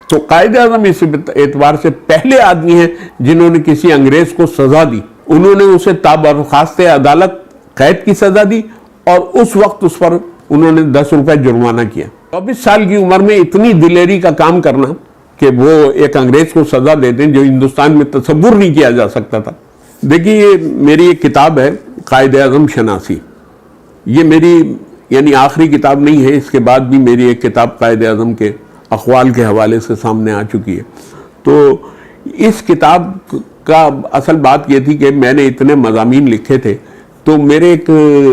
تو قائد اعظم اس اعتبار سے پہلے آدمی ہیں جنہوں نے کسی انگریز کو سزا دی. انہوں نے اسے تابرخاست عدالت قید کی سزا دی اور اس وقت اس پر انہوں نے 10 روپے جرمانہ کیا. 24 سال کی عمر میں اتنی دلیری کا کام کرنا کہ وہ ایک انگریز کو سزا دے دیں جو ہندوستان میں تصور نہیں کیا جا سکتا تھا. دیکھیے یہ میری ایک کتاب ہے قائد اعظم شناسی. یہ میری یعنی آخری کتاب نہیں ہے، اس کے بعد بھی میری ایک کتاب قائد اعظم کے اقوال کے حوالے سے سامنے آ چکی ہے. تو اس کتاب کا اصل بات یہ تھی کہ میں نے اتنے مضامین لکھے تھے، تو میرے ایک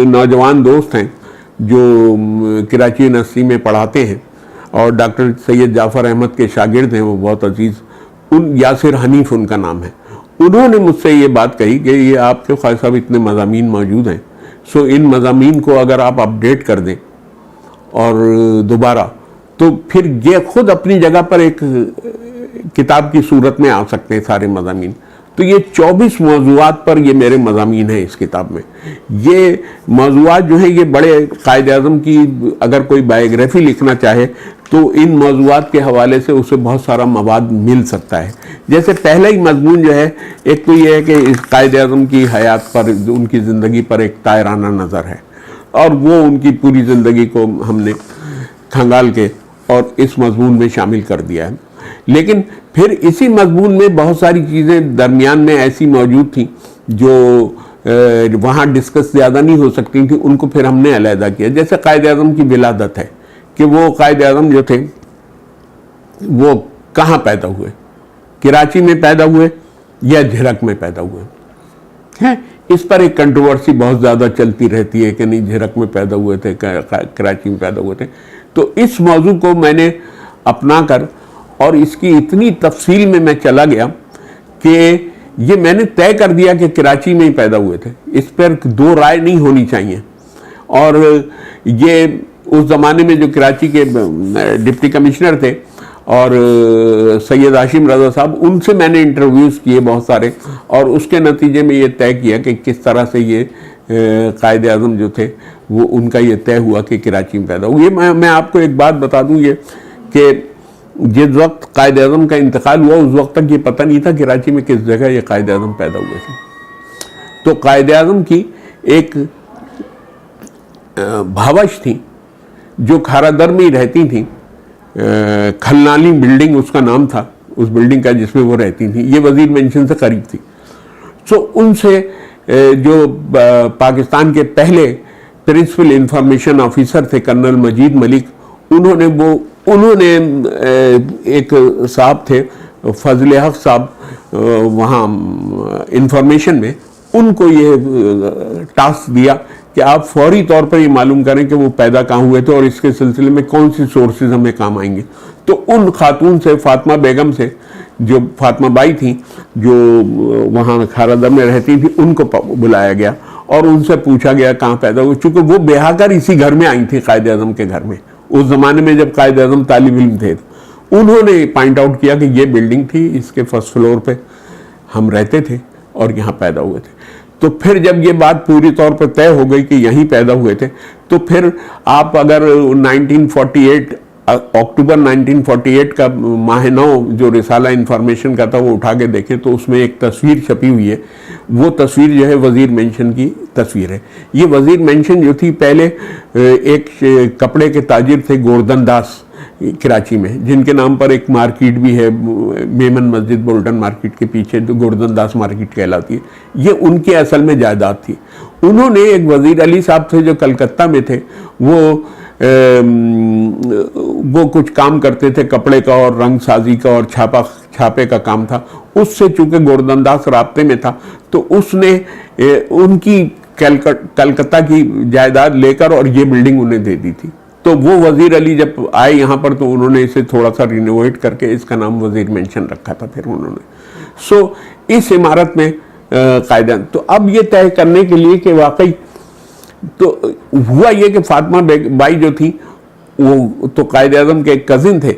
نوجوان دوست ہیں جو کراچی یونیورسٹی میں پڑھاتے ہیں اور ڈاکٹر سید جعفر احمد کے شاگرد ہیں، وہ بہت عزیز، یاسر حنیف ان کا نام ہے. انہوں نے مجھ سے یہ بات کہی کہ یہ آپ کے خواجہ صاحب اتنے مضامین موجود ہیں، سو ان مضامین کو اگر آپ اپڈیٹ کر دیں اور دوبارہ، تو پھر یہ خود اپنی جگہ پر ایک کتاب کی صورت میں آ سکتے ہیں سارے مضامین. تو یہ 24 موضوعات پر یہ میرے مضامین ہیں اس کتاب میں. یہ موضوعات جو ہیں یہ بڑے قائد اعظم کی اگر کوئی بائیوگرافی لکھنا چاہے تو ان موضوعات کے حوالے سے اسے بہت سارا مواد مل سکتا ہے. جیسے پہلا ہی مضمون جو ہے ایک تو یہ ہے کہ اس قائد اعظم کی حیات پر، ان کی زندگی پر ایک طائرانہ نظر ہے، اور وہ ان کی پوری زندگی کو ہم نے کھنگال کے اور اس مضمون میں شامل کر دیا ہے. لیکن پھر اسی مضمون میں بہت ساری چیزیں درمیان میں ایسی موجود تھیں جو وہاں ڈسکس زیادہ نہیں ہو سکتی تھیں، ان کو پھر ہم نے علیحدہ کیا. جیسے قائد اعظم کی ولادت ہے کہ وہ قائد اعظم جو تھے وہ کہاں پیدا ہوئے، کراچی میں پیدا ہوئے یا جھرک میں پیدا ہوئے. اس پر ایک کنٹروورسی بہت زیادہ چلتی رہتی ہے کہ نہیں جھرک میں پیدا ہوئے تھے، کراچی میں پیدا ہوئے تھے. تو اس موضوع کو میں نے اپنا کر اور اس کی اتنی تفصیل میں میں چلا گیا کہ یہ میں نے طے کر دیا کہ کراچی میں ہی پیدا ہوئے تھے. اس پر دو رائے نہیں ہونی چاہیے. اور یہ اس زمانے میں جو کراچی کے ڈپٹی کمشنر تھے اور سید ہاشم رضا صاحب، ان سے میں نے انٹرویوز کیے بہت سارے، اور اس کے نتیجے میں یہ طے کیا کہ کس طرح سے یہ قائد اعظم جو تھے وہ ان کا یہ طے ہوا کہ کراچی میں پیدا ہوئے. میں آپ کو ایک بات بتا دوں یہ کہ جس وقت قائد اعظم کا انتقال ہوا اس وقت تک یہ پتہ نہیں تھا کراچی میں کس جگہ یہ قائد اعظم پیدا ہوئے تھے. تو قائد اعظم کی ایک بھاوش تھی جو کھارا در میں ہی رہتی تھیں، کھلنالی بلڈنگ اس کا نام تھا اس بلڈنگ کا جس میں وہ رہتی تھیں. یہ وزیر مینشن سے قریب تھی. سو ان سے جو پاکستان کے پہلے پرنسپل انفارمیشن آفیسر تھے کرنل مجید ملک، انہوں نے ایک صاحب تھے فضل حق صاحب وہاں انفارمیشن میں، ان کو یہ ٹاسک دیا کہ آپ فوری طور پر یہ معلوم کریں کہ وہ پیدا کہاں ہوئے تھے اور اس کے سلسلے میں کون سی سورسز ہمیں کام آئیں گے. تو ان خاتون سے، فاطمہ بیگم سے، جو فاطمہ بائی تھیں جو وہاں کھارا در میں رہتی تھیں، ان کو بلایا گیا اور ان سے پوچھا گیا کہاں پیدا ہوئے، چونکہ وہ بیاہ کر اسی گھر میں آئی تھیں قائد اعظم کے گھر میں. اس زمانے میں جب قائد اعظم طالب علم تھے، انہوں نے پوائنٹ آؤٹ کیا کہ یہ بلڈنگ تھی، اس کے فرسٹ فلور پہ ہم رہتے تھے اور یہاں پیدا ہوئے تھے. تو پھر جب یہ بات پوری طور پر طے ہو گئی کہ یہیں پیدا ہوئے تھے، تو پھر آپ اگر 1948 اکتوبر 1948 کا ماہ نو جو رسالہ انفارمیشن کا تھا وہ اٹھا کے دیکھیں تو اس میں ایک تصویر چھپی ہوئی ہے. وہ تصویر جو ہے وزیر مینشن کی تصویر ہے. یہ وزیر مینشن جو تھی پہلے ایک کپڑے کے تاجر تھے گوردن داس کراچی میں، جن کے نام پر ایک مارکیٹ بھی ہے میمن مسجد بولٹن مارکیٹ کے پیچھے، گوردن داس مارکیٹ کہلاتی ہے. یہ ان کے اصل میں جائیداد تھی. انہوں نے ایک وزیر علی صاحب تھے جو کلکتہ میں تھے، وہ کچھ کام کرتے تھے کپڑے کا اور رنگ سازی کا اور چھاپے کا کام تھا. اس سے چونکہ گوردن داس رابطے میں تھا تو اس نے ان کی کلکتہ کی جائیداد لے کر اور یہ بلڈنگ انہیں دے دی تھی. تو وہ وزیر علی جب آئے یہاں پر تو انہوں نے اسے تھوڑا سا رینوویٹ کر کے اس کا نام وزیر مینشن رکھا تھا پھر انہوں نے. سو اس عمارت میں قائدان. تو اب یہ طے کرنے کے لیے کہ واقعی تو ہوا یہ کہ فاطمہ بائی جو تھی وہ تو قائد اعظم کے ایک کزن تھے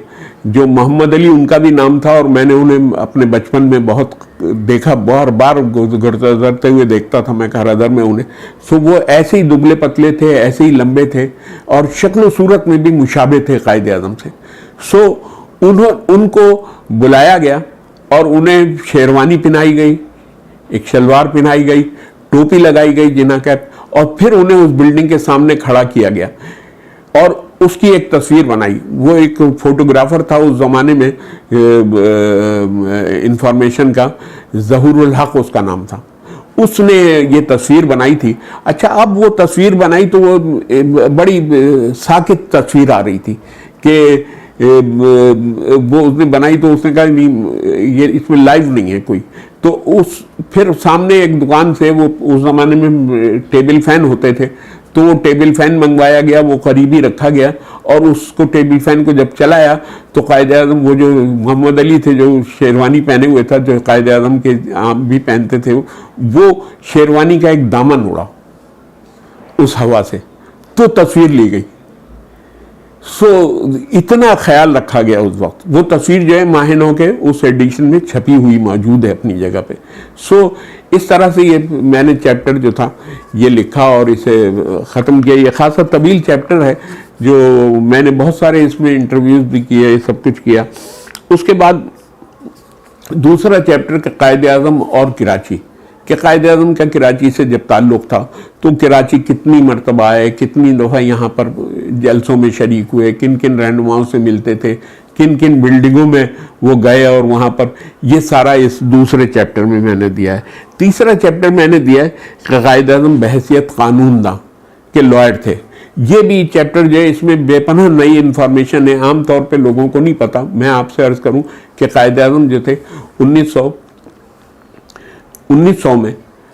جو محمد علی ان کا بھی نام تھا، اور میں نے انہیں اپنے بچپن میں بہت دیکھا، بار بار گزرتے ہوئے دیکھتا تھا میں کھارا در میں انہیں. سو وہ ایسے ہی دبلے پتلے تھے، ایسے ہی لمبے تھے اور شکل و صورت میں بھی مشابہ تھے قائد اعظم سے. سو ان کو بلایا گیا اور انہیں شیروانی پہنائی گئی, ایک شلوار پہنائی گئی, ٹوپی لگائی گئی جنا کیپ, اور پھر انہیں اس بلڈنگ کے سامنے کھڑا کیا گیا اور اس کی ایک تصویر بنائی. وہ ایک فوٹوگرافر تھا اس زمانے میں, انفارمیشن کا, ظہور الحق اس کا نام تھا, اس نے یہ تصویر بنائی تھی. اچھا, اب وہ تصویر بنائی تو وہ بڑی ساکت تصویر آ رہی تھی کہ وہ اس نے بنائی تو اس نے کہا نہیں یہ اس میں لائیو نہیں ہے کوئی. تو پھر سامنے ایک دکان سے, وہ اس زمانے میں ٹیبل فین ہوتے تھے, تو وہ ٹیبل فین منگوایا گیا, وہ قریبی رکھا گیا, اور اس کو ٹیبل فین کو جب چلایا تو قائد اعظم, وہ جو محمد علی تھے جو شیروانی پہنے ہوئے تھا, جو قائد اعظم کے عام بھی پہنتے تھے, وہ شیروانی کا ایک دامن اڑا اس ہوا سے, تو تصویر لی گئی. اتنا خیال رکھا گیا اس وقت. وہ تصویر جو ہے ماہ نو کے اس ایڈیشن میں چھپی ہوئی موجود ہے اپنی جگہ پہ. اس طرح سے یہ میں نے چیپٹر جو تھا یہ لکھا اور اسے ختم کیا. یہ خاصا طویل چیپٹر ہے جو میں نے بہت سارے اس میں انٹرویوز بھی کیے, یہ سب کچھ کیا. اس کے بعد دوسرا چیپٹر کہ قائد اعظم اور کراچی, کہ قائد اعظم کا کراچی سے جب تعلق تھا تو کراچی کتنی مرتبہ آئے, کتنی دفعہ یہاں پر جلسوں میں شریک ہوئے, کن کن رہنماؤں سے ملتے تھے, کن کن بلڈنگوں میں وہ گئے, اور وہاں پر یہ سارا اس دوسرے چیپٹر میں نے دیا ہے. تیسرا چیپٹر میں نے دیا ہے کہ قائد اعظم بحیثیت قانون داں کے لائر تھے. یہ بھی چیپٹر جو ہے اس میں بے پناہ نئی انفارمیشن ہے, عام طور پہ لوگوں کو نہیں پتا. میں آپ سے عرض کروں کہ قائد اعظم جو تھے 1900 میں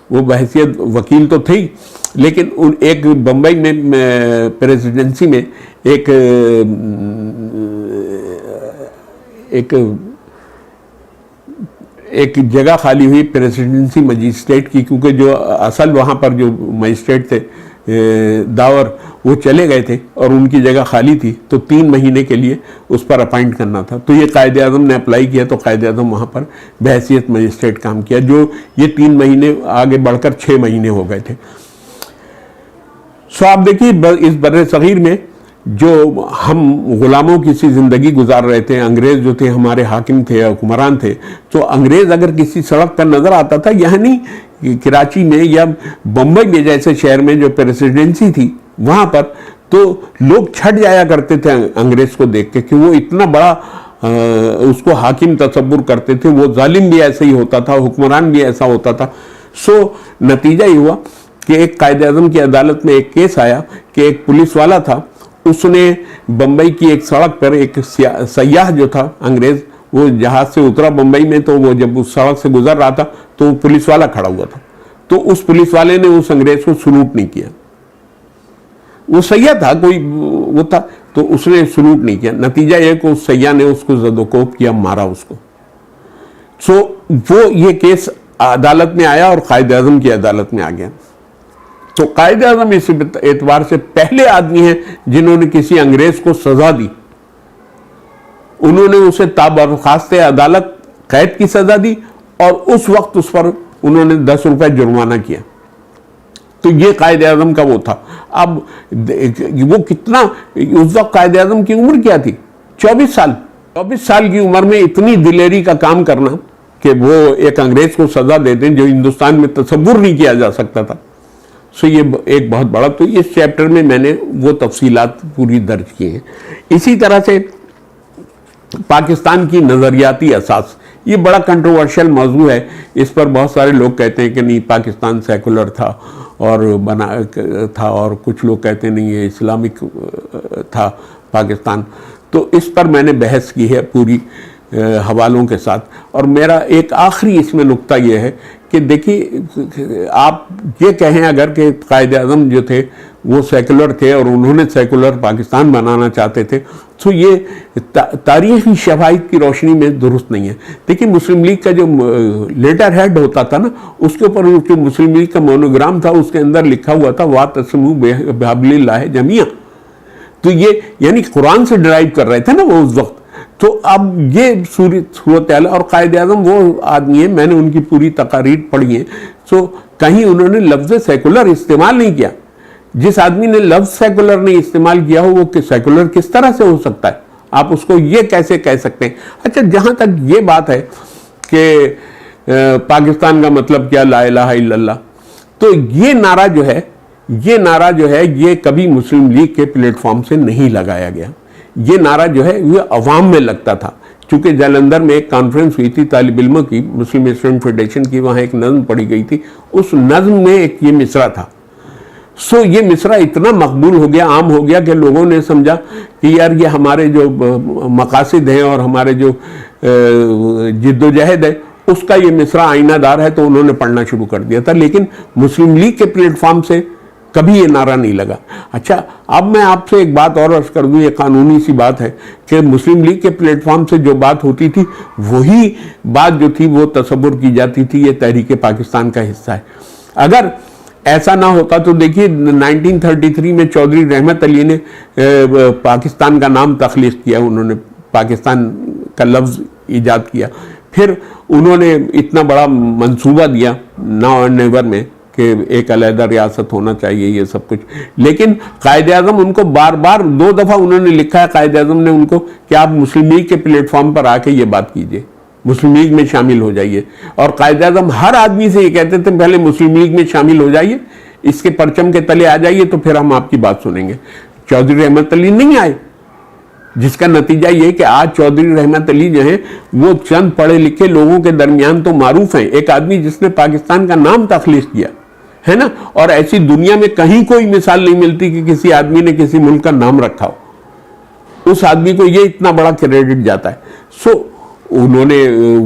وہ بحیثیت وکیل تو تھے, لیکن ایک بمبئی میں پریزیڈنسی میں ایک جگہ خالی ہوئی پریزیڈنسی مجسٹریٹ کی, کیونکہ جو اصل وہاں پر جو مجسٹریٹ تھے داور وہ چلے گئے تھے اور ان کی جگہ خالی تھی, تو 3 مہینے کے لیے اس پر اپائنٹ کرنا تھا. تو یہ قائد اعظم نے اپلائی کیا, تو قائد اعظم وہاں پر بحیثیت مجسٹریٹ کام کیا, جو یہ 3 مہینے آگے بڑھ کر 6 مہینے ہو گئے تھے. آپ دیکھیے اس بر صغیر میں جو ہم غلاموں کی سی زندگی گزار رہے تھے, انگریز جو تھے ہمارے حاکم تھے, حکمران تھے, تو انگریز اگر کسی سڑک پر نظر آتا تھا, یعنی کراچی میں یا بمبئی میں جیسے شہر میں جو پریزیڈنسی تھی وہاں پر, تو لوگ چھٹ جایا کرتے تھے انگریز کو دیکھ کے, کہ وہ اتنا بڑا اس کو حاکم تصور کرتے تھے. وہ ظالم بھی ایسا ہی ہوتا تھا, حکمران بھی ایسا ہوتا تھا. نتیجہ یہ ہوا کہ ایک قائد اعظم کی عدالت میں ایک کیس آیا کہ ایک پولیس والا تھا, اس نے بمبئی کی ایک سڑک پر ایک سیاح جو تھا انگریز, وہ جہاز سے اترا بمبئی میں, تو وہ جب اس سڑک سے گزر رہا تھا تو وہ پولیس والا کھڑا ہوا تھا, تو اس پولیس والے نے اس انگریز کو سلوٹ نہیں کیا. وہ سیاح تھا, کوئی وہ تھا, تو اس نے سلوٹ نہیں کیا. نتیجہ یہ کہ اس سیاح نے اس کو زد و کوب کیا, مارا اس کو. وہ یہ کیس عدالت میں آیا اور قائد اعظم کی عدالت میں آ گیا. تو قائد اعظم اس اعتبار سے پہلے آدمی ہیں جنہوں نے کسی انگریز کو سزا دی. انہوں نے اسے تابرخاست عدالت قید کی سزا دی, اور اس وقت اس پر انہوں نے 10 روپے جرمانہ کیا. تو یہ قائد اعظم کا وہ تھا. اب وہ کتنا, اس وقت قائد اعظم کی عمر کیا تھی؟ 24 سال. 24 سال کی عمر میں اتنی دلیری کا کام کرنا کہ وہ ایک انگریز کو سزا دے دیں, جو ہندوستان میں تصور نہیں کیا جا سکتا تھا. یہ ایک بہت بڑا. تو اس چیپٹر میں میں نے وہ تفصیلات پوری درج کی ہیں. اسی طرح سے پاکستان کی نظریاتی اساس, یہ بڑا کنٹروورشل موضوع ہے. اس پر بہت سارے لوگ کہتے ہیں کہ نہیں پاکستان سیکولر تھا اور کچھ لوگ کہتے ہیں نہیں یہ اسلامک تھا پاکستان. تو اس پر میں نے بحث کی ہے پوری حوالوں کے ساتھ. اور میرا ایک آخری اس میں نقطہ یہ ہے کہ دیکھیے, آپ یہ کہیں اگر کہ قائد اعظم جو تھے وہ سیکولر تھے اور انہوں نے سیکولر پاکستان بنانا چاہتے تھے, تو یہ تاریخی شواہد کی روشنی میں درست نہیں ہے. دیکھیے مسلم لیگ کا جو لیٹر ہیڈ ہوتا تھا نا, اس کے اوپر جو مسلم لیگ کا مونوگرام تھا, اس کے اندر لکھا ہوا تھا وَاعْتَصِمُوا بِحَبْلِ اللَّهِ جَمِيعًا. تو یہ یعنی قرآن سے ڈرائیو کر رہے تھے نا وہ اس وقت. تو اب یہ صورتحال, اور قائد اعظم وہ آدمی ہیں, میں نے ان کی پوری تقاریر پڑھی ہیں, تو کہیں انہوں نے لفظ سیکولر استعمال نہیں کیا. جس آدمی نے لفظ سیکولر نہیں استعمال کیا ہو وہ کہ سیکولر کس طرح سے ہو سکتا ہے؟ آپ اس کو یہ کیسے کہہ سکتے ہیں؟ اچھا جہاں تک یہ بات ہے کہ پاکستان کا مطلب کیا لا الہ الا اللہ، تو یہ نعرہ جو ہے یہ کبھی مسلم لیگ کے پلیٹ فارم سے نہیں لگایا گیا. یہ نعرہ جو ہے یہ عوام میں لگتا تھا. چونکہ جلندھر میں ایک کانفرنس ہوئی تھی طالب علموں کی، مسلم اسٹوڈنٹ فیڈریشن کی، وہاں ایک نظم پڑھی گئی تھی، اس نظم میں ایک یہ مصرع تھا. یہ مصرع اتنا مقبول ہو گیا، عام ہو گیا کہ لوگوں نے سمجھا کہ یار یہ ہمارے جو مقاصد ہیں اور ہمارے جو جد و جہد ہے اس کا یہ مصرع آئینہ دار ہے، تو انہوں نے پڑھنا شروع کر دیا تھا. لیکن مسلم لیگ کے پلیٹ فارم سے کبھی یہ نعرہ نہیں لگا. اچھا اب میں آپ سے ایک بات اور عرض کر دوں، یہ قانونی سی بات ہے کہ مسلم لیگ کے پلیٹ فارم سے جو بات ہوتی تھی وہی بات جو تھی وہ تصور کی جاتی تھی یہ تحریک پاکستان کا حصہ ہے. اگر ایسا نہ ہوتا تو دیکھیے 1933 میں چودھری رحمت علی نے پاکستان کا نام تخلیق کیا، انہوں نے پاکستان کا لفظ ایجاد کیا. پھر انہوں نے اتنا بڑا منصوبہ دیا ناؤ اینڈ نیور میں کہ ایک علیحدہ ریاست ہونا چاہیے، یہ سب کچھ. لیکن قائد اعظم ان کو بار بار 2 دفعہ انہوں نے لکھا ہے، قائد اعظم نے ان کو، کہ آپ مسلم لیگ کے پلیٹ فارم پر آ کے یہ بات کیجئے، مسلم لیگ میں شامل ہو جائیے. اور قائد اعظم ہر آدمی سے یہ کہتے تھے پہلے مسلم لیگ میں شامل ہو جائیے، اس کے پرچم کے تلے آ جائیے تو پھر ہم آپ کی بات سنیں گے. چودھری رحمت علی نہیں آئے، جس کا نتیجہ یہ کہ آج چودھری رحمت علی جو ہیں وہ چند پڑھے لکھے لوگوں کے درمیان تو معروف ہیں. ایک آدمی جس نے پاکستان کا نام تخلیق کیا ہے نا، اور ایسی دنیا میں کہیں کوئی مثال نہیں ملتی کہ کسی آدمی نے کسی ملک کا نام رکھا ہو، اس آدمی کو یہ اتنا بڑا کریڈٹ جاتا ہے. انہوں نے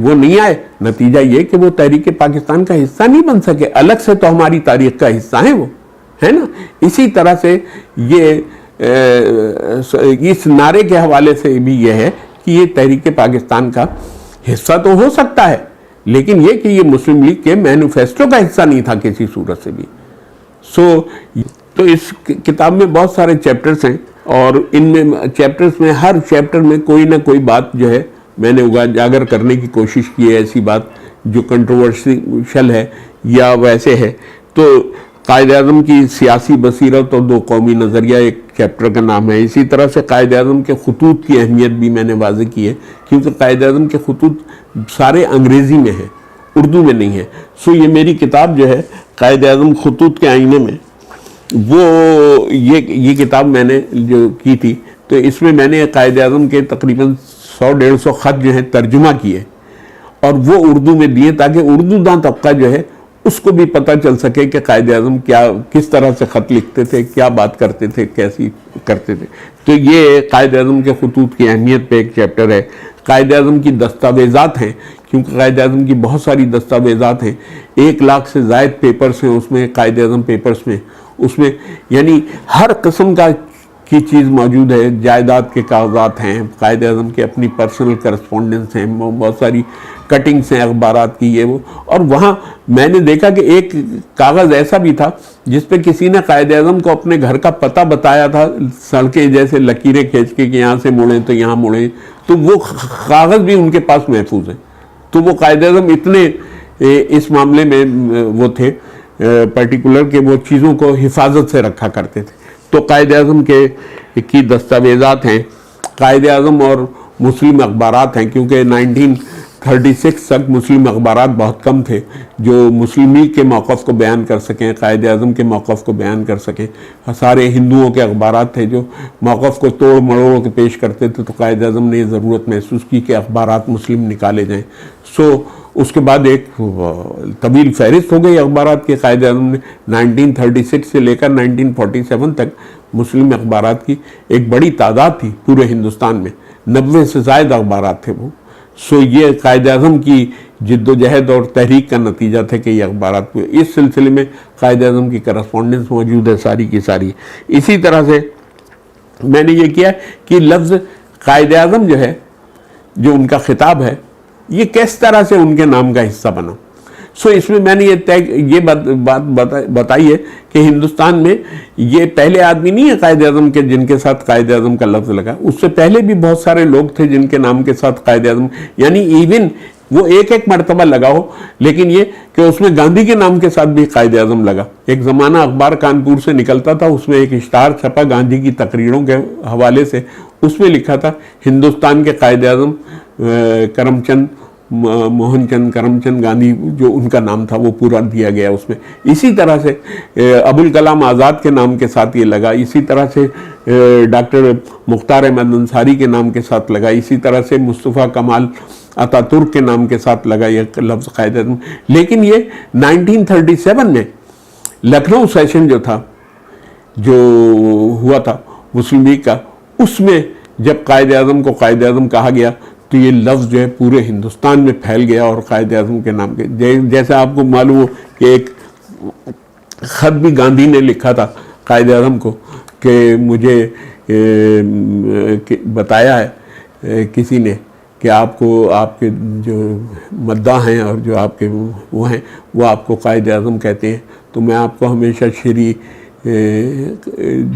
وہ نہیں آئے، نتیجہ یہ کہ وہ تحریک پاکستان کا حصہ نہیں بن سکے. الگ سے تو ہماری تاریخ کا حصہ ہیں وہ، ہے نا. اسی طرح سے یہ اس نعرے کے حوالے سے بھی یہ ہے کہ یہ تحریک پاکستان کا حصہ تو ہو سکتا ہے، لیکن یہ کہ یہ مسلم لیگ کے مینیفیسٹو کا حصہ نہیں تھا کسی صورت سے بھی. تو اس کتاب میں بہت سارے چیپٹرز ہیں، اور ان میں چیپٹرز میں ہر چیپٹر میں کوئی نہ کوئی بات جو ہے میں نے اجاگر کرنے کی کوشش کی ہے، ایسی بات جو کنٹروورشل ہے یا ویسے ہے. تو قائد اعظم کی سیاسی بصیرت اور 2 قومی نظریہ ایک چیپٹر کا نام ہے. اسی طرح سے قائد اعظم کے خطوط کی اہمیت بھی میں نے واضح کی ہے، کیونکہ قائد اعظم کے خطوط سارے انگریزی میں ہیں، اردو میں نہیں ہے. یہ میری کتاب جو ہے قائد اعظم خطوط کے آئینے میں، وہ یہ کتاب میں نے جو کی تھی، تو اس میں میں نے قائد اعظم کے تقریباً 100-150 خط جو ہیں ترجمہ کیے اور وہ اردو میں دیے، تاکہ اردو داں طبقہ جو ہے اس کو بھی پتہ چل سکے کہ قائد اعظم کس طرح سے خط لکھتے تھے، کیا بات کرتے تھے، کیسی کرتے تھے. تو یہ قائد اعظم کے خطوط کی اہمیت پہ ایک چیپٹر ہے. قائد اعظم کی دستاویزات ہیں، کیونکہ قائد اعظم کی بہت ساری دستاویزات ہیں، 1 لاکھ سے زائد پیپرز ہیں اس میں، قائد اعظم پیپرز میں، اس میں یعنی ہر قسم کی چیز موجود ہے. جائیداد کے کاغذات ہیں، قائد اعظم کے اپنی پرسنل کرسپونڈنس ہیں، بہت ساری کٹنگز ہیں اخبارات کی، یہ وہ. اور وہاں میں نے دیکھا کہ ایک کاغذ ایسا بھی تھا جس پہ کسی نے قائد اعظم کو اپنے گھر کا پتہ بتایا تھا، سڑکیں جیسے لکیریں کھینچ کے کہ یہاں سے مڑیں تو یہاں مڑیں، تو وہ کاغذ بھی ان کے پاس محفوظ ہیں. تو وہ قائد اعظم اتنے اس معاملے میں وہ تھے پرٹیکولر کہ وہ چیزوں کو حفاظت سے رکھا کرتے تھے. تو قائد اعظم کی دستاویزات ہیں. قائد اعظم اور مسلم اخبارات ہیں، کیونکہ 1936 تک مسلم اخبارات بہت کم تھے جو مسلم لیگ کے موقف کو بیان کر سکیں، قائد اعظم کے موقف کو بیان کر سکیں. سارے ہندوؤں کے اخبارات تھے جو موقف کو توڑ مڑوڑ کے پیش کرتے تھے. تو قائد اعظم نے یہ ضرورت محسوس کی کہ اخبارات مسلم نکالے جائیں. اس کے بعد ایک طویل فہرست ہو گئی اخبارات کے. قائد اعظم نے 1936 سے لے کر 1947 تک مسلم اخبارات کی ایک بڑی تعداد تھی پورے ہندوستان میں، 90 سے زائد اخبارات تھے وہ. یہ قائد اعظم کی جد و جہد اور تحریک کا نتیجہ تھے کہ یہ اخبارات کو، اس سلسلے میں قائد اعظم کی کرسپونڈنس موجود ہے ساری کی ساری. اسی طرح سے میں نے یہ کیا کہ لفظ قائد اعظم جو ہے، جو ان کا خطاب ہے، یہ کس طرح سے ان کے نام کا حصہ بنا. اس میں میں نے یہ بات بتائی ہے کہ ہندوستان میں یہ پہلے آدمی نہیں ہے قائد اعظم کے جن کے ساتھ قائد اعظم کا لفظ لگا. اس سے پہلے بھی بہت سارے لوگ تھے جن کے نام کے ساتھ قائد اعظم، یعنی ایون وہ ایک مرتبہ لگا ہو، لیکن یہ کہ اس میں گاندھی کے نام کے ساتھ بھی قائد اعظم لگا. ایک زمانہ اخبار کانپور سے نکلتا تھا، اس میں ایک اشتہار چھپا گاندھی کی تقریروں کے حوالے سے، اس میں لکھا تھا ہندوستان کے قائد اعظم کرم چند موہن چند کرم چند گاندھی، جو ان کا نام تھا وہ پورا دیا گیا اس میں. اسی طرح سے ابوالکلام آزاد کے نام کے ساتھ یہ لگا، اسی طرح سے ڈاکٹر مختار احمد انصاری کے نام کے ساتھ لگا، اسی طرح سے مصطفیٰ کمال اتا ترک کے نام کے ساتھ لگا یہ لفظ قائد اعظم. لیکن یہ 1937 میں لکھنؤ سیشن جو تھا، جو ہوا تھا مسلم لیگ کا، اس میں جب قائد اعظم کو قائد اعظم کہا گیا تو یہ لفظ جو ہے پورے ہندوستان میں پھیل گیا، اور قائد اعظم کے نام کے جیسے آپ کو معلوم ہو کہ ایک خط بھی گاندھی نے لکھا تھا قائد اعظم کو کہ مجھے بتایا ہے کسی نے کہ آپ کو آپ کے جو مداح ہیں اور جو آپ کے وہ ہیں وہ آپ کو قائد اعظم کہتے ہیں، تو میں آپ کو ہمیشہ شری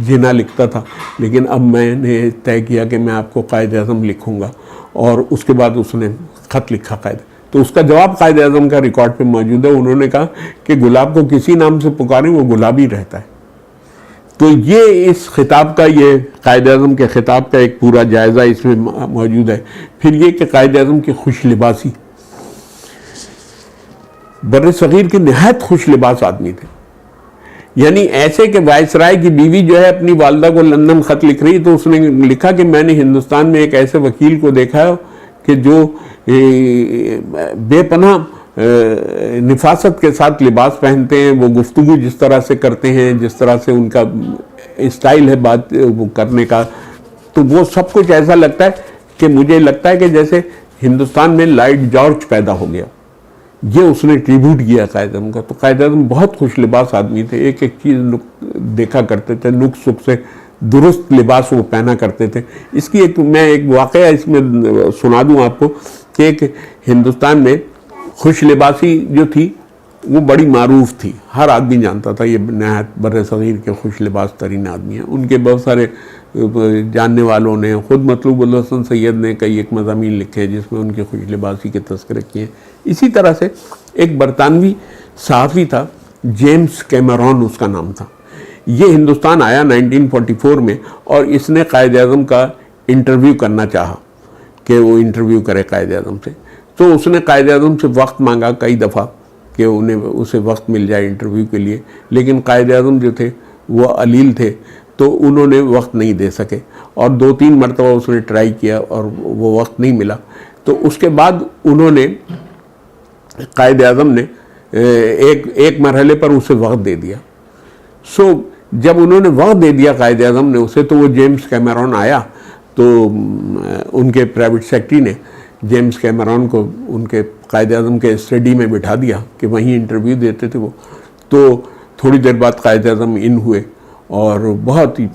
جنا لکھتا تھا، لیکن اب میں نے طے کیا کہ میں آپ کو قائد اعظم لکھوں گا. اور اس کے بعد اس نے خط لکھا قائد، تو اس کا جواب قائد اعظم کا ریکارڈ پہ موجود ہے. انہوں نے کہا کہ گلاب کو کسی نام سے پکاریں وہ گلابی رہتا ہے. تو یہ اس خطاب کا، یہ قائد اعظم کے خطاب کا ایک پورا جائزہ اس میں موجود ہے. پھر یہ کہ قائد اعظم کی خوش لباسی، بر صغیر کے نہایت خوش لباس آدمی تھے، یعنی ایسے کہ وائسرائے کی بیوی جو ہے اپنی والدہ کو لندن خط لکھ رہی تو اس نے لکھا کہ میں نے ہندوستان میں ایک ایسے وکیل کو دیکھا ہے کہ جو بے پناہ نفاست کے ساتھ لباس پہنتے ہیں، وہ گفتگو جس طرح سے کرتے ہیں، جس طرح سے ان کا اسٹائل ہے بات کرنے کا، تو وہ سب کچھ ایسا لگتا ہے کہ مجھے لگتا ہے کہ جیسے ہندوستان میں لائٹ جارج پیدا ہو گیا. یہ اس نے ٹریبیوٹ کیا قائد اعظم کا. تو قائد اعظم بہت خوش لباس آدمی تھے، ایک ایک چیز دیکھا کرتے تھے، نک سک سے درست لباس وہ پہنا کرتے تھے. اس کی میں ایک واقعہ اس میں سنا دوں آپ کو کہ ایک ہندوستان میں خوش لباسی جو تھی وہ بڑی معروف تھی، ہر آدمی جانتا تھا یہ نہایت بر صغیر کے خوش لباس ترین آدمی ہیں. ان کے بہت سارے جاننے والوں نے، خود مطلوب الحسن سید نے کئی ایک مضامین لکھے جس میں ان کی خوش لباسی کے تذکرے کیے. اسی طرح سے ایک برطانوی صحافی تھا جیمز کیمرون اس کا نام تھا. یہ ہندوستان آیا 1944 میں اور اس نے قائد اعظم کا انٹرویو کرنا چاہا کہ وہ انٹرویو کرے قائد اعظم سے. تو اس نے قائد اعظم سے وقت مانگا کئی دفعہ کہ اسے وقت مل جائے انٹرویو کے لیے، لیکن قائد اعظم جو تھے وہ علیل تھے تو انہوں نے وقت نہیں دے سکے، اور 2-3 مرتبہ اس نے ٹرائی کیا اور وہ وقت نہیں ملا. تو اس کے بعد انہوں نے قائد اعظم نے ایک مرحلے پر اسے وقت دے دیا. جب انہوں نے وقت دے دیا قائد اعظم نے اسے، تو وہ جیمز کیمرون آیا تو ان کے پرائیویٹ سیکرٹری نے جیمز کیمرون کو ان کے قائد اعظم کے اسٹڈی میں بٹھا دیا کہ وہیں انٹرویو دیتے تھے وہ. تو تھوڑی دیر بعد قائد اعظم ان ہوئے اور بہت ہی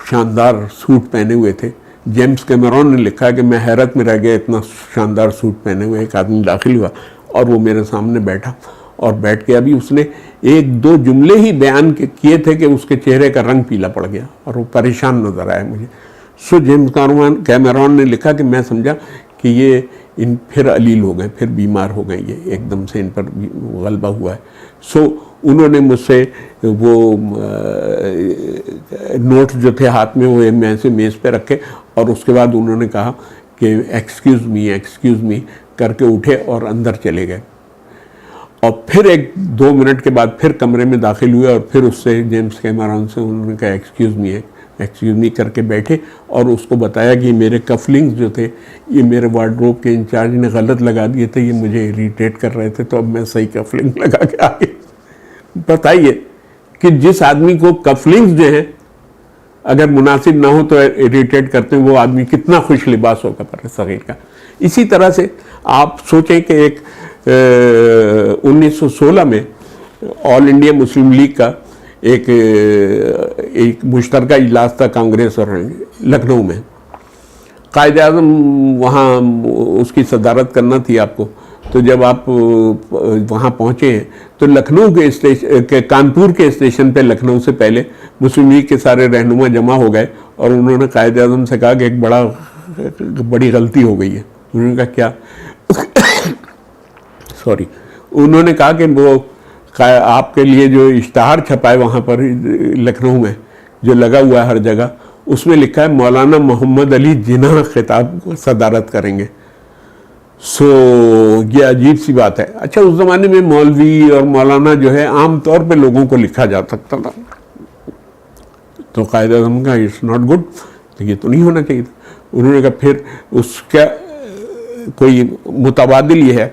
شاندار سوٹ پہنے ہوئے تھے. جیمز کیمرون نے لکھا کہ میں حیرت میں رہ گیا، اتنا شاندار سوٹ پہنے ہوئے ایک آدمی داخل ہوا اور وہ میرے سامنے بیٹھا، اور بیٹھ کے ابھی اس نے 1-2 جملے ہی بیان کیے تھے کہ اس کے چہرے کا رنگ پیلا پڑ گیا اور وہ پریشان نظر آیا مجھے. جیمز کیمرون نے لکھا کہ میں سمجھا کہ یہ پھر علیل ہو گئے، پھر بیمار ہو گئے، یہ ایک دم سے ان پر غلبہ ہوا ہے. انہوں نے مجھ سے وہ نوٹ جو تھے ہاتھ میں وہ میں سے میز پہ رکھے، اور اس کے بعد انہوں نے کہا کہ ایکسکیوز می کر کے اٹھے اور اندر چلے گئے. اور پھر 1-2 منٹ کے بعد پھر کمرے میں داخل ہوئے اور پھر اس سے جیمز کیمرون سے انہوں نے کہا ایکسکیوز می کر کے بیٹھے، اور اس کو بتایا کہ میرے کف لنگز جو تھے یہ میرے وارڈروب کے انچارج نے غلط لگا دیے تھے، یہ مجھے اریٹیٹ کر رہے تھے، تو اب میں صحیح کف لنگ لگا کے آگے. بتائیے کہ جس آدمی کو کف لنگز جو ہیں اگر مناسب نہ ہو تو اریٹیٹ کرتے ہیں، وہ آدمی کتنا خوش لباس ہوگا پر صغیر کا. اسی طرح سے آپ سوچیں کہ ایک 1916 میں آل انڈیا مسلم لیگ کا ایک مشترکہ اجلاس تھا کانگریس اور لکھنؤ میں. قائد اعظم وہاں اس کی صدارت کرنا تھی آپ کو. تو جب آپ وہاں پہنچے ہیں تو لکھنؤ کے کانپور کے اسٹیشن پہ لکھنؤ سے پہلے مسلم لیگ کے سارے رہنما جمع ہو گئے اور انہوں نے قائد اعظم سے کہا کہ ایک بڑی غلطی ہو گئی ہے. انہوں نے کہا کیا؟ انہوں نے کہا کہ وہ آپ کے لیے جو اشتہار چھپا ہے وہاں پر لکھنؤ میں جو لگا ہوا ہے ہر جگہ، اس میں لکھا ہے مولانا محمد علی جناح خطاب کو صدارت کریں گے. سو یہ عجیب سی بات ہے. اچھا اس زمانے میں مولوی اور مولانا جو ہے عام طور پہ لوگوں کو لکھا جا سکتا تھا, تو قائد اعظم کا اٹس ناٹ گڈ, تو یہ تو نہیں ہونا چاہیے تھا. انہوں نے کہا پھر اس کا کوئی متبادل یہ ہے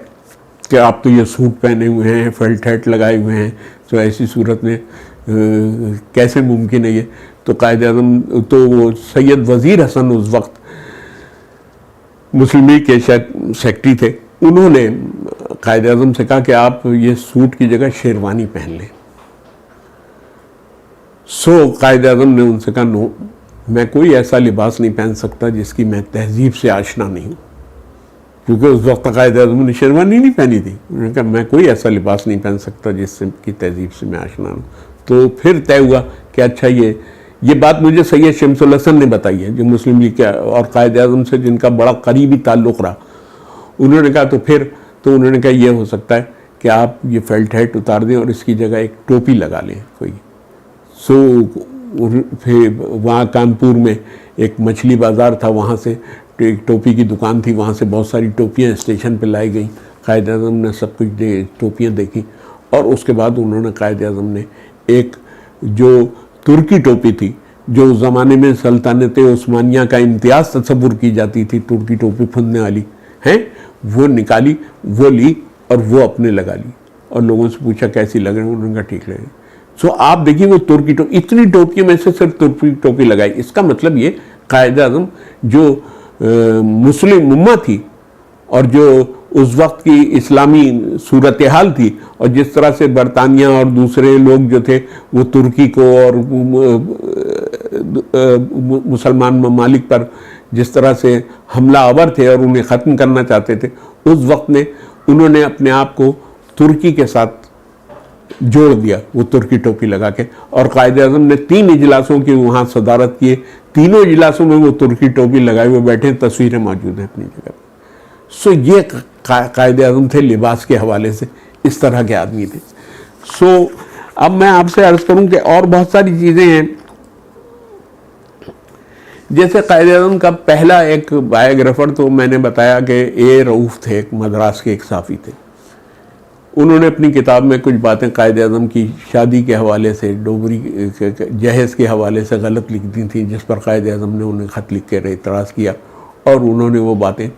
کہ آپ تو یہ سوٹ پہنے ہوئے ہیں, فیلٹ ہیٹ لگائے ہوئے ہیں, تو ایسی صورت میں کیسے ممکن ہے یہ. تو قائد اعظم تو وہ سید وزیر حسن اس وقت مسلم لیگ کے سیکٹری تھے, انہوں نے قائد اعظم سے کہا کہ آپ یہ سوٹ کی جگہ شیروانی پہن لیں. سو قائد اعظم نے ان سے کہا نو, میں کوئی ایسا لباس نہیں پہن سکتا جس کی میں تہذیب سے آشنا نہیں ہوں, کیونکہ اس وقت قائد اعظم نے شیروانی نہیں پہنی تھی. انہوں نے کہا میں کوئی ایسا لباس نہیں پہن سکتا جس کی تہذیب سے میں آشنا ہوں. تو پھر طے ہوا کہ اچھا یہ بات مجھے سید شمس الحسن نے بتائی ہے, جو مسلم لیگ کے اور قائد اعظم سے جن کا بڑا قریبی تعلق رہا. انہوں نے کہا تو انہوں نے کہا یہ ہو سکتا ہے کہ آپ یہ فیلٹ ہیٹ اتار دیں اور اس کی جگہ ایک ٹوپی لگا لیں کوئی. سو پھر وہاں کانپور میں ایک مچھلی بازار تھا, وہاں سے ایک ٹوپی کی دکان تھی, وہاں سے بہت ساری ٹوپیاں اسٹیشن پہ لائی گئیں. قائد اعظم نے سب کچھ ٹوپیاں دیکھی, اور اس کے بعد انہوں نے قائد اعظم نے ایک جو ترکی ٹوپی تھی, جو اس زمانے میں سلطنت عثمانیہ کا امتیاز تصور کی جاتی تھی, ترکی ٹوپی پھندنے والی ہیں, وہ نکالی, وہ لی اور وہ اپنے لگا لی, اور لوگوں سے پوچھا کیسی لگ رہی ہیں, انہوں نے کہا ٹھیک لگ رہی. سو آپ دیکھیں وہ ترکی ٹوپی, اتنی ٹوپیوں میں سے صرف ترکی ٹوپی لگائی. اس کا مطلب یہ قائد اعظم جو مسلم امہ تھی اور جو اس وقت کی اسلامی صورتحال تھی, اور جس طرح سے برطانیہ اور دوسرے لوگ جو تھے وہ ترکی کو اور مسلمان ممالک پر جس طرح سے حملہ آور تھے اور انہیں ختم کرنا چاہتے تھے, اس وقت میں انہوں نے اپنے آپ کو ترکی کے ساتھ جوڑ دیا وہ ترکی ٹوپی لگا کے. اور قائد اعظم نے 3 اجلاسوں کی وہاں صدارت کیے, تینوں اجلاسوں میں وہ ترکی ٹوپی لگائے ہوئے بیٹھے, تصویریں موجود ہیں اپنی جگہ. سو یہ قائد اعظم تھے لباس کے حوالے سے, اس طرح کے آدمی تھے. سو اب میں آپ سے عرض کروں کہ اور بہت ساری چیزیں ہیں. جیسے قائد اعظم کا پہلا ایک بایوگرافر تو میں نے بتایا کہ اے رؤوف تھے, ایک مدراس کے ایک صحافی تھے. انہوں نے اپنی کتاب میں کچھ باتیں قائد اعظم کی شادی کے حوالے سے, ڈوبری جہیز کے حوالے سے غلط لکھ دی تھیں, جس پر قائد اعظم نے انہیں خط لکھ کے اعتراض کیا, اور انہوں نے وہ باتیں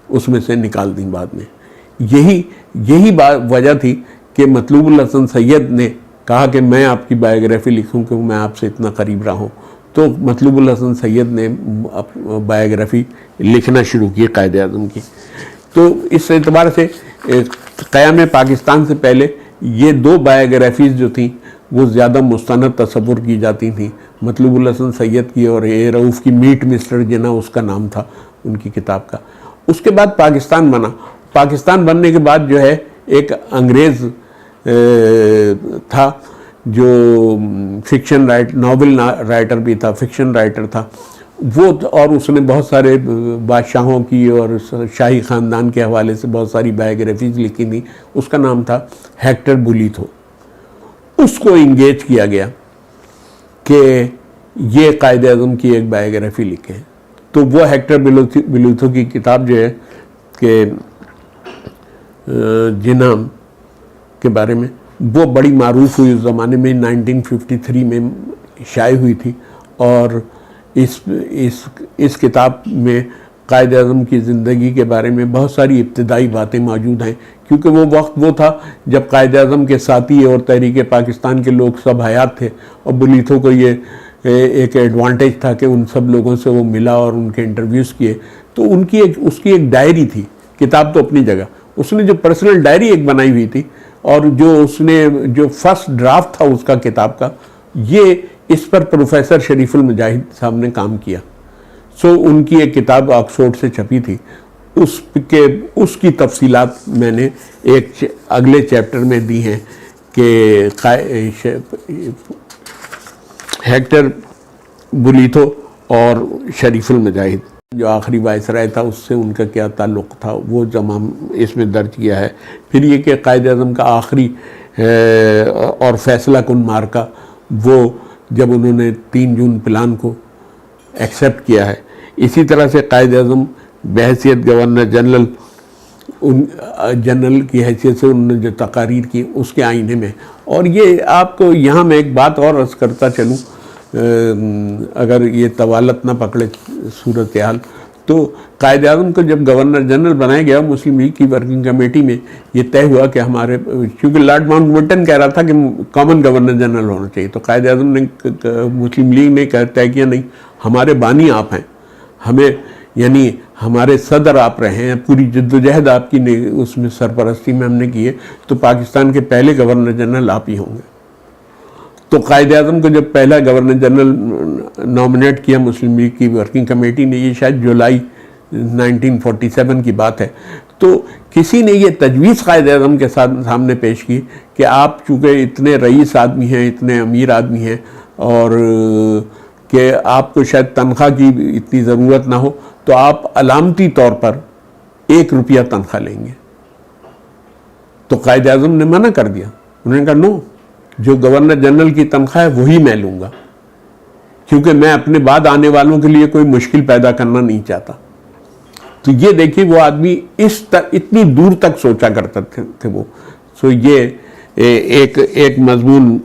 اس میں سے نکال دیں بعد میں. یہی وجہ تھی کہ مطلوب الحسن سید نے کہا کہ میں آپ کی بایوگرافی لکھوں کہ میں آپ سے اتنا قریب رہا ہوں. تو مطلوب الحسن سید نے بایوگرافی لکھنا شروع کی قائد اعظم کی. تو اس اعتبار سے قیام پاکستان سے پہلے یہ 2 بایوگرافیز جو تھیں وہ زیادہ مستند تصور کی جاتی تھیں, مطلوب الحسن سید کی اور اے رؤوف کی. میٹ مسٹر جناح اس کا نام تھا ان کی کتاب کا. اس کے بعد پاکستان بنا. پاکستان بننے کے بعد جو ہے ایک انگریز تھا جو فکشن ناول رائٹر بھی تھا, فکشن رائٹر تھا وہ, اور اس نے بہت سارے بادشاہوں کی اور شاہی خاندان کے حوالے سے بہت ساری بایوگرافیز لکھی تھیں. اس کا نام تھا ہیکٹر بولیتھو. اس کو انگیج کیا گیا کہ یہ قائد اعظم کی ایک بایوگرافی لکھے. تو وہ ہیکٹر بولیتھو کی کتاب جو ہے کہ جناح کے بارے میں, وہ بڑی معروف ہوئی اس زمانے میں, 1953 میں شائع ہوئی تھی. اور اس کتاب میں قائد اعظم کی زندگی کے بارے میں بہت ساری ابتدائی باتیں موجود ہیں, کیونکہ وہ وقت وہ تھا جب قائد اعظم کے ساتھی اور تحریک پاکستان کے لوگ سب حیات تھے, اور بولیتھو کو یہ ایک ایڈوانٹیج تھا کہ ان سب لوگوں سے وہ ملا اور ان کے انٹرویوز کیے. تو اس کی ایک ڈائری تھی. کتاب تو اپنی جگہ, اس نے جو پرسنل ڈائری ایک بنائی ہوئی تھی, اور جو فرسٹ ڈرافٹ تھا اس کا کتاب کا, یہ اس پر پروفیسر شریف المجاہد صاحب نے کام کیا. سو ان کی ایک کتاب آکسفورڈ سے چھپی تھی, اس کی تفصیلات میں نے ایک اگلے چیپٹر میں دی ہیں کہ ہیکٹر بولیتھو اور شریف المجاہد جو آخری وائسرائے تھا اس سے ان کا کیا تعلق تھا, وہ تمام اس میں درج کیا ہے. پھر یہ کہ قائد اعظم کا آخری اور فیصلہ کن مارکہ, وہ جب انہوں نے 3 جون پلان کو ایکسیپٹ کیا ہے. اسی طرح سے قائد اعظم بحیثیت گورنر جنرل کی حیثیت سے انہوں نے جو تقاریر کی اس کے آئینے میں. اور یہ آپ کو یہاں میں ایک بات اور عرض کرتا چلوں اگر یہ طوالت نہ پکڑے صورتحال, تو قائد اعظم کو جب گورنر جنرل بنایا گیا مسلم لیگ کی ورکنگ کمیٹی میں یہ طے ہوا کہ ہمارے, چونکہ لارڈ ماؤنٹ بیٹن کہہ رہا تھا کہ کامن گورنر جنرل ہونا چاہیے, تو قائد اعظم نے مسلم لیگ نے طے کیا نہیں, ہمارے بانی آپ ہیں, ہمیں یعنی ہمارے صدر آپ رہے ہیں, پوری جد و جہد آپ کی اس میں سرپرستی میں ہم نے کی ہے, تو پاکستان کے پہلے گورنر جنرل آپ ہی ہوں گے. تو قائد اعظم کو جب پہلا گورنر جنرل نامنیٹ کیا مسلم لیگ کی ورکنگ کمیٹی نے, یہ شاید جولائی 1947 کی بات ہے, تو کسی نے یہ تجویز قائد اعظم کے سامنے پیش کی کہ آپ چونکہ اتنے رئیس آدمی ہیں, اتنے امیر آدمی ہیں, اور کہ آپ کو شاید تنخواہ کی اتنی ضرورت نہ ہو, تو آپ علامتی طور پر 1 روپیہ تنخواہ لیں گے. تو قائد اعظم نے منع کر دیا, انہوں نے کہا نو, جو گورنر جنرل کی تنخواہ ہے وہی میں لوں گا, کیونکہ میں اپنے بعد آنے والوں کے لیے کوئی مشکل پیدا کرنا نہیں چاہتا. تو یہ دیکھیے وہ آدمی اتنی دور تک سوچا کرتا تھے وہ. سو یہ ایک مضمون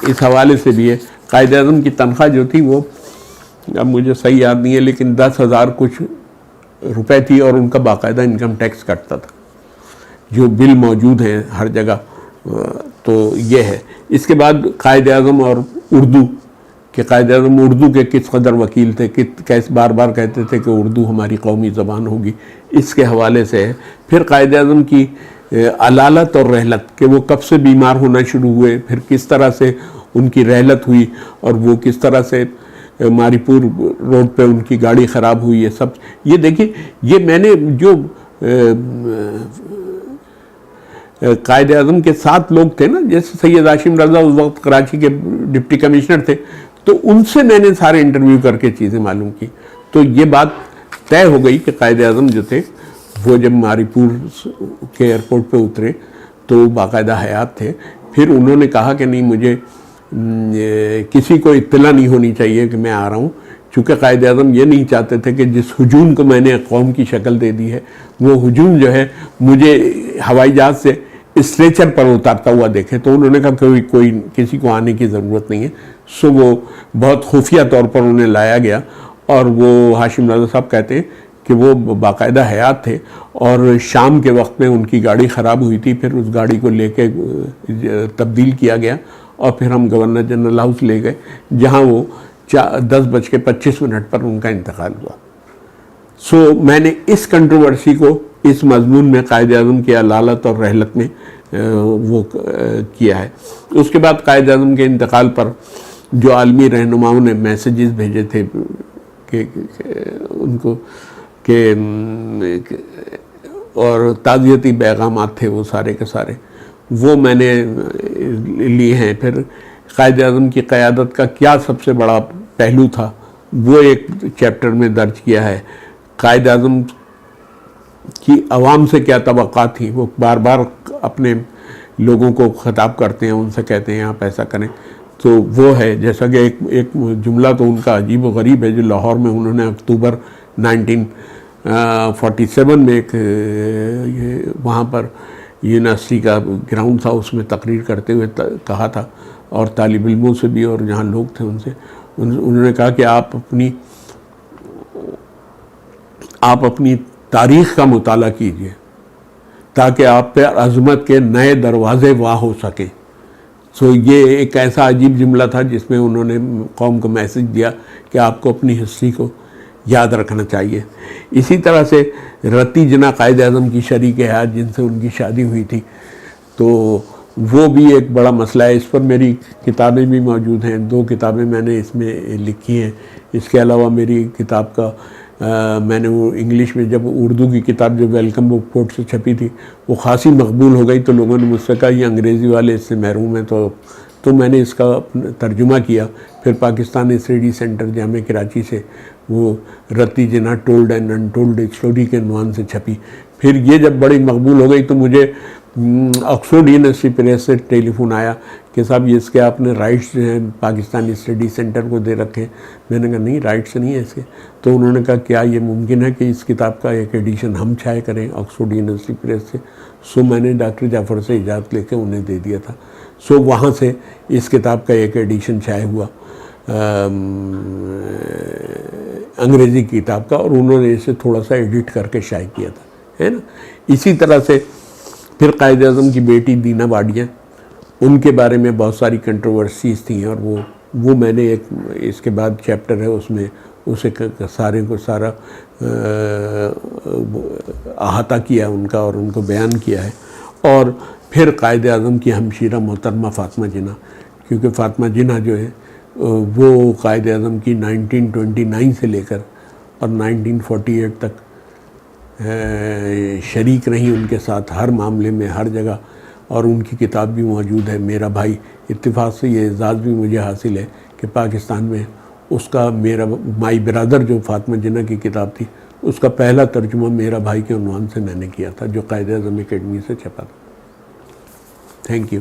اس حوالے سے بھی ہے. قائد اعظم کی تنخواہ جو تھی وہ اب مجھے صحیح یاد نہیں ہے, لیکن 10,000 کچھ روپے تھی, اور ان کا باقاعدہ انکم ٹیکس کٹتا تھا, جو بل موجود ہیں ہر جگہ. تو یہ ہے. اس کے بعد قائد اعظم اور اردو, کہ قائد اعظم اردو کے کس قدر وکیل تھے, کیسے بار بار کہتے تھے کہ اردو ہماری قومی زبان ہوگی, اس کے حوالے سے ہے. پھر قائد اعظم کی علالت اور رحلت, کہ وہ کب سے بیمار ہونا شروع ہوئے, پھر کس طرح سے ان کی رحلت ہوئی, اور وہ کس طرح سے ماری پور روڈ پہ ان کی گاڑی خراب ہوئی, یہ سب. یہ دیکھیے, یہ میں نے جو قائد اعظم کے 7 لوگ تھے نا, جیسے سید ہاشم رضا اس وقت کراچی کے ڈپٹی کمشنر تھے, تو ان سے میں نے سارے انٹرویو کر کے چیزیں معلوم کی. تو یہ بات طے ہو گئی کہ قائد اعظم جو تھے وہ جب ماری پور کے ایئرپورٹ پہ اترے تو باقاعدہ حیات تھے. پھر انہوں نے کہا کہ نہیں, مجھے کسی کو اطلاع نہیں ہونی چاہیے کہ میں آ رہا ہوں, چونکہ قائد اعظم یہ نہیں چاہتے تھے کہ جس ہجوم کو میں نے قوم کی شکل دے دی ہے, وہ ہجوم جو ہے مجھے ہوائی جہاز سے اسٹریچر پر اتارتا ہوا دیکھے. تو انہوں نے کہا کہ کوئی کسی کو آنے کی ضرورت نہیں ہے. سو وہ بہت خفیہ طور پر انہیں لایا گیا, اور وہ ہاشم رضا صاحب کہتے ہیں کہ وہ باقاعدہ حیات تھے, اور شام کے وقت میں ان کی گاڑی خراب ہوئی تھی, پھر اس گاڑی کو لے کے تبدیل کیا گیا, اور پھر ہم گورنر جنرل ہاؤس لے گئے, جہاں وہ 10:25 پر ان کا انتقال ہوا. سو میں نے اس کنٹروورسی کو اس مضمون میں قائد اعظم کی علالت اور رحلت میں وہ کیا ہے. اس کے بعد قائد اعظم کے انتقال پر جو عالمی رہنماؤں نے میسیجز بھیجے تھے کہ ان کو کہ اور تعزیتی پیغامات تھے, وہ سارے کے سارے وہ میں نے لیے ہیں. پھر قائد اعظم کی قیادت کا کیا سب سے بڑا پہلو تھا وہ ایک چیپٹر میں درج کیا ہے. قائد اعظم کی عوام سے کیا توقعات تھی, وہ بار بار اپنے لوگوں کو خطاب کرتے ہیں, ان سے کہتے ہیں آپ ایسا کریں. تو وہ ہے, جیسا کہ ایک جملہ تو ان کا عجیب و غریب ہے, جو لاہور میں انہوں نے اکتوبر 1947 میں ایک وہاں پر یونیورسٹی کا گراؤنڈ تھا, اس میں تقریر کرتے ہوئے کہا تھا, اور طالب علموں سے بھی اور جہاں لوگ تھے ان سے انہوں نے کہا کہ آپ اپنی تاریخ کا مطالعہ کیجئے تاکہ آپ پہ عظمت کے نئے دروازے واہ ہو سکیں. سو یہ ایک ایسا عجیب جملہ تھا جس میں انہوں نے قوم کو میسج دیا کہ آپ کو اپنی ہسٹری کو یاد رکھنا چاہیے. اسی طرح سے رتی جنا قائد اعظم کی شریک حیات جن سے ان کی شادی ہوئی تھی, تو وہ بھی ایک بڑا مسئلہ ہے. اس پر میری کتابیں بھی موجود ہیں, 2 کتابیں میں نے اس میں لکھی ہیں. اس کے علاوہ میری کتاب کا میں نے وہ انگلش میں جب اردو کی کتاب جو ویلکم بک پورٹ سے چھپی تھی وہ خاصی مقبول ہو گئی, تو لوگوں نے مجھ سے کہا یہ انگریزی والے اس سے محروم ہیں, تو میں نے اس کا ترجمہ کیا. پھر پاکستان اسٹڈی سینٹر جامعہ کراچی سے وہ رتی جنا ٹولڈ اینڈ انٹولڈ اسٹوری کے عنوان سے چھپی. پھر یہ جب بڑی مقبول ہو گئی تو مجھے آکسفورڈ یونیورسٹی پریس سے ٹیلی فون آیا کہ صاحب یہ اس کے آپ نے رائٹس جو ہیں پاکستانی اسٹڈی سینٹر کو دے رکھے ہیں. میں نے کہا نہیں رائٹس نہیں ہے اس کے. تو انہوں نے کہا کیا یہ ممکن ہے کہ اس کتاب کا ایک ایڈیشن ہم چھائے کریں آکسفورڈ یونیورسٹی پریس سے. سو میں نے ڈاکٹر جعفر سے اجازت لے کے انہیں دے دیا تھا. سو وہاں سے اس کتاب کا ایک ایڈیشن شائع ہوا انگریزی کتاب کا, اور انہوں نے اسے تھوڑا سا ایڈٹ کر کے شائع کیا تھا, ہے نا. اسی طرح سے پھر قائد اعظم کی بیٹی دینا واڈیا, ان کے بارے میں بہت ساری کنٹروورسیز تھیں, اور وہ میں نے ایک اس کے بعد چیپٹر ہے اس میں اسے سارے کو سارا احاطہ کیا ان کا اور ان کو بیان کیا ہے. اور پھر قائد اعظم کی ہمشیرہ محترمہ فاطمہ جناح, کیونکہ فاطمہ جناح جو ہے وہ قائد اعظم کی 1929 سے لے کر اور 1948 تک شریک رہیں ان کے ساتھ ہر معاملے میں, ہر جگہ, اور ان کی کتاب بھی موجود ہے. میرا بھائی, اتفاق سے یہ اعزاز بھی مجھے حاصل ہے کہ پاکستان میں اس کا میرا مائی برادر جو فاطمہ جناح کی کتاب تھی اس کا پہلا ترجمہ میرا بھائی کے عنوان سے میں نے کیا تھا جو قائد اعظم اکیڈمی سے چھپا تھا. Thank you.